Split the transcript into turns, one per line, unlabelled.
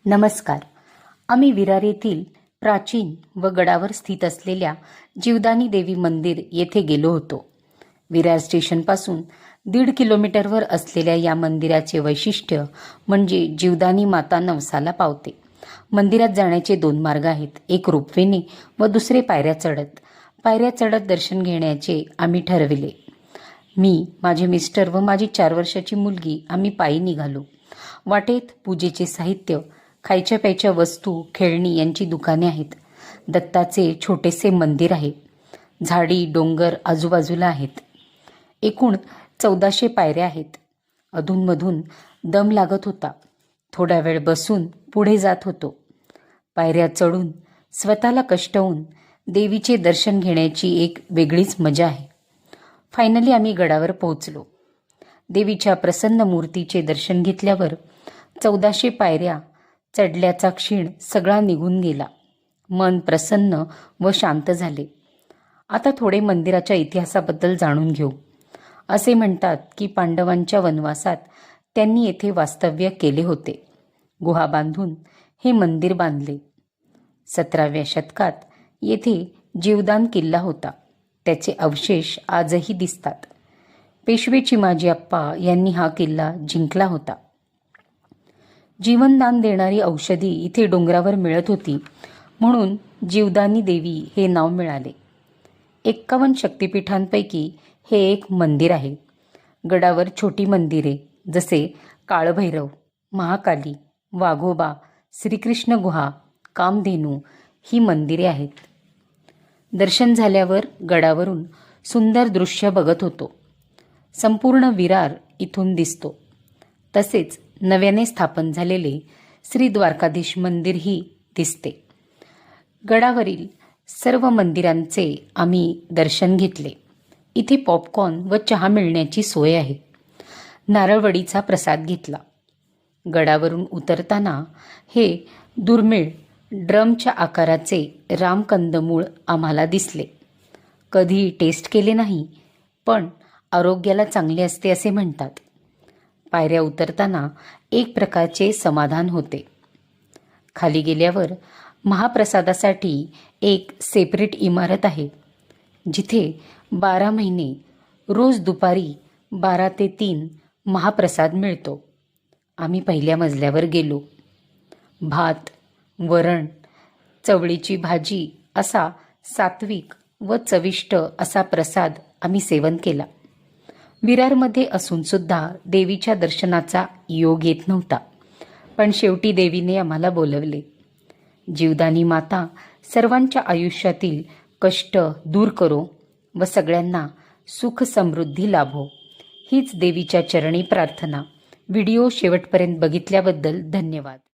नमस्कार. आम्ही विरार येथील प्राचीन व गडावर स्थित असलेल्या जीवदानी देवी मंदिर येथे गेलो होतो. विरार स्टेशनपासून 1.5 किलोमीटरवर असलेल्या या मंदिराचे वैशिष्ट्य म्हणजे जीवदानी माता नवसाला पावते. मंदिरात जाण्याचे 2 मार्ग आहेत, एक रोपवेने व दुसरे पायऱ्या चढत. पायऱ्या चढत दर्शन घेण्याचे आम्ही ठरविले. मी, माझे मिस्टर व माझी 4 वर्षाची मुलगी आम्ही पायी निघालो. वाटेत पूजेचे साहित्य, खायच्या प्यायच्या वस्तू, खेळणी यांची दुकाने आहेत. दत्ताचे छोटेसे मंदिर आहे. झाडी डोंगर आजूबाजूला आहेत. एकूण 1400 पायऱ्या आहेत. अधूनमधून दम लागत होता. थोडा वेळ बसून पुढे जात होतो. पायऱ्या चढून स्वतःला कष्ट होऊन देवीचे दर्शन घेण्याची एक वेगळीच मजा आहे. फायनली आम्ही गडावर पोहोचलो. देवीच्या प्रसन्न मूर्तीचे दर्शन घेतल्यावर 1400 पायऱ्या चढल्याचा क्षीण सगळा निघून गेला. मन प्रसन्न व शांत झाले. आता थोडे मंदिराच्या इतिहासाबद्दल जाणून घेऊ. असे म्हणतात की पांडवांच्या वनवासात त्यांनी येथे वास्तव्य केले होते. गुहा बांधून हे मंदिर बांधले. 17व्या शतकात येथे जीवदान किल्ला होता. त्याचे अवशेष आजही दिसतात. पेशवे चिमाजी अप्पा यांनी हा किल्ला जिंकला होता. जीवनदान देणारी औषधी इथे डोंगरावर मिळत होती, म्हणून जीवदानी देवी हे नाव मिळाले. 51 शक्तिपीठांपैकी हे एक मंदिर आहे. गडावर छोटी मंदिरे जसे काळभैरव, महाकाली, वाघोबा, श्रीकृष्ण गुहा, कामधेनू ही मंदिरे आहेत. दर्शन झाल्यावर गडावरून सुंदर दृश्य बघत होतो. संपूर्ण विरार इथून दिसतो. तसेच नव्याने स्थापन झालेले श्री द्वारकाधीश मंदिरही दिसते. गडावरील सर्व मंदिरांचे आम्ही दर्शन घेतले. इथे पॉपकॉर्न व चहा मिळण्याची सोय आहे. नारळवडीचा प्रसाद घेतला. गडावरून उतरताना हे दुर्मिळ ड्रमच्या आकाराचे रामकंदमूळ आम्हाला दिसले. कधी टेस्ट केले नाही, पण आरोग्याला चांगले असते असे म्हणतात. पायऱ्या उतरताना एक प्रकारचे समाधान होते. खाली गेल्यावर महाप्रसादासाठी एक सेपरेट इमारत आहे, जिथे 12 महिने रोज दुपारी 12 ते 3 महाप्रसाद मिळतो. आम्ही पहिल्या मजल्यावर गेलो. भात, वरण, चवळीची भाजी असा सात्विक व चविष्ट असा प्रसाद आम्ही सेवन केला. विरारमध्ये असून सुद्धा देवीच्या दर्शनाचा योग येत नव्हता, पण शेवटी देवीने आम्हाला बोलवले. जीवदानी माता सर्वांच्या आयुष्यातील कष्ट दूर करो व सगळ्यांना सुख समृद्धी लाभो, हीच देवीच्या चरणी प्रार्थना. व्हिडिओ शेवटपर्यंत बघितल्याबद्दल धन्यवाद.